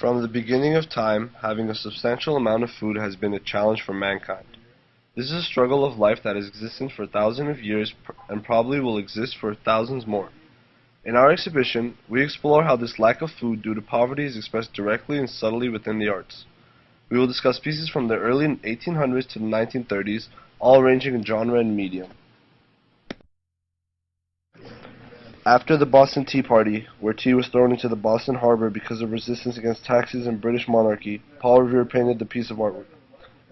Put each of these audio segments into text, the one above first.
From the beginning of time, having a substantial amount of food has been a challenge for mankind. This is a struggle of life that has existed for thousands of years and probably will exist for thousands more. In our exhibition, we explore how this lack of food due to poverty is expressed directly and subtly within the arts. We will discuss pieces from the early 1800s to the 1930s, all ranging in genre and medium. After the Boston Tea Party, where tea was thrown into the Boston Harbor because of resistance against taxes and British monarchy, Paul Revere painted the piece of artwork.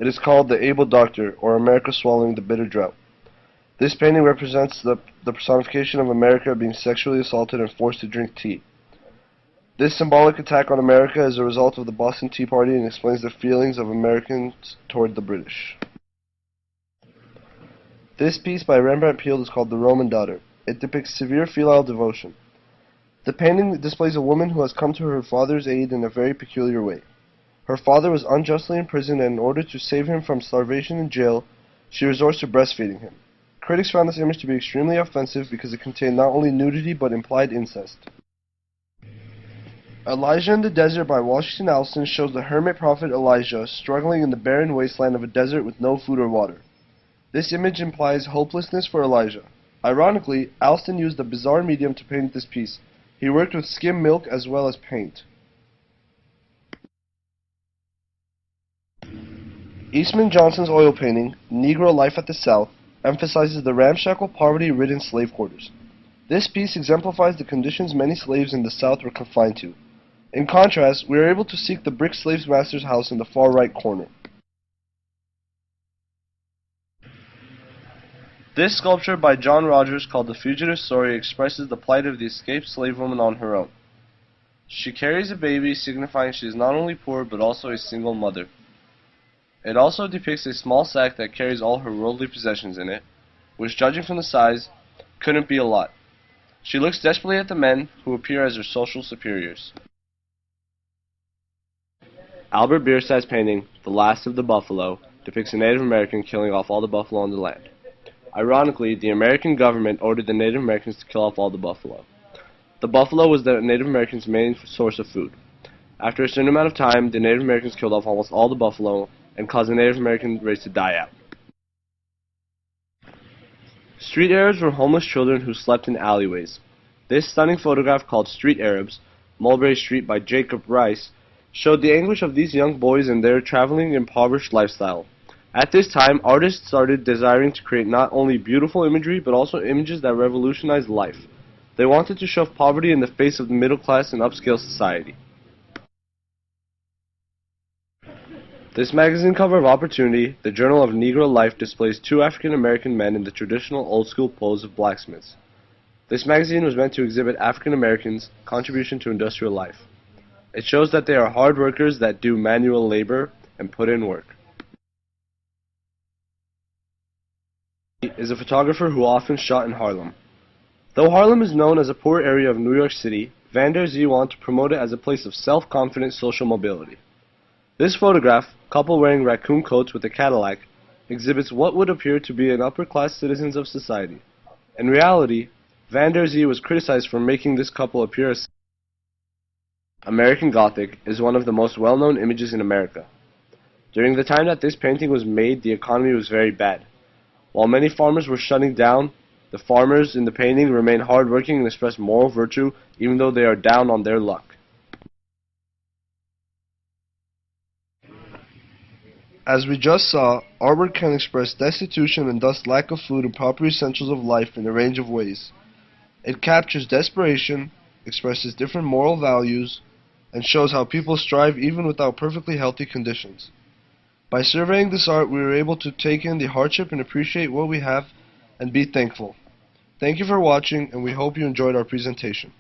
It is called The Able Doctor, or America Swallowing the Bitter Drought. This painting represents the personification of America being sexually assaulted and forced to drink tea. This symbolic attack on America is a result of the Boston Tea Party and explains the feelings of Americans toward the British. This piece by Rembrandt Peale is called The Roman Daughter. It depicts severe filial devotion. The painting displays a woman who has come to her father's aid in a very peculiar way. Her father was unjustly imprisoned, and in order to save him from starvation in jail, she resorts to breastfeeding him. Critics found this image to be extremely offensive because it contained not only nudity but implied incest. Elijah in the Desert by Washington Allston shows the hermit prophet Elijah struggling in the barren wasteland of a desert with no food or water. This image implies hopelessness for Elijah. Ironically, Allston used a bizarre medium to paint this piece. He worked with skim milk as well as paint. Eastman Johnson's oil painting, Negro Life at the South, emphasizes the ramshackle, poverty-ridden slave quarters. This piece exemplifies the conditions many slaves in the South were confined to. In contrast, we are able to seek the brick slave master's house in the far right corner. This sculpture by John Rogers, called The Fugitive Story, expresses the plight of the escaped slave woman on her own. She carries a baby, signifying she is not only poor but also a single mother. It also depicts a small sack that carries all her worldly possessions in it, which, judging from the size, couldn't be a lot. She looks desperately at the men, who appear as her social superiors. Albert Bierstadt's painting, The Last of the Buffalo, depicts a Native American killing off all the buffalo on the land. Ironically, the American government ordered the Native Americans to kill off all the buffalo. The buffalo was the Native Americans' main source of food. After a certain amount of time, the Native Americans killed off almost all the buffalo and caused the Native American race to die out. Street Arabs were homeless children who slept in alleyways. This stunning photograph, called Street Arabs, Mulberry Street by Jacob Rice, showed the anguish of these young boys in their traveling impoverished lifestyle. At this time, artists started desiring to create not only beautiful imagery, but also images that revolutionized life. They wanted to shove poverty in the face of the middle class and upscale society. This magazine cover of Opportunity, the Journal of Negro Life, displays two African American men in the traditional old-school pose of blacksmiths. This magazine was meant to exhibit African Americans' contribution to industrial life. It shows that they are hard workers that do manual labor and put in work. Is a photographer who often shot in Harlem. Though Harlem is known as a poor area of New York City, Van der Zee wanted to promote it as a place of self-confident social mobility. This photograph, couple wearing raccoon coats with a Cadillac, exhibits what would appear to be an upper-class citizens of society. In reality, Van der Zee was criticized for making this couple appear as American Gothic is one of the most well-known images in America. During the time that this painting was made, the economy was very bad. While many farmers were shutting down, the farmers in the painting remain hardworking and express moral virtue even though they are down on their luck. As we just saw, artwork can express destitution and thus lack of food and proper essentials of life in a range of ways. It captures desperation, expresses different moral values, and shows how people strive even without perfectly healthy conditions. By surveying this art, we were able to take in the hardship and appreciate what we have and be thankful. Thank you for watching, and we hope you enjoyed our presentation.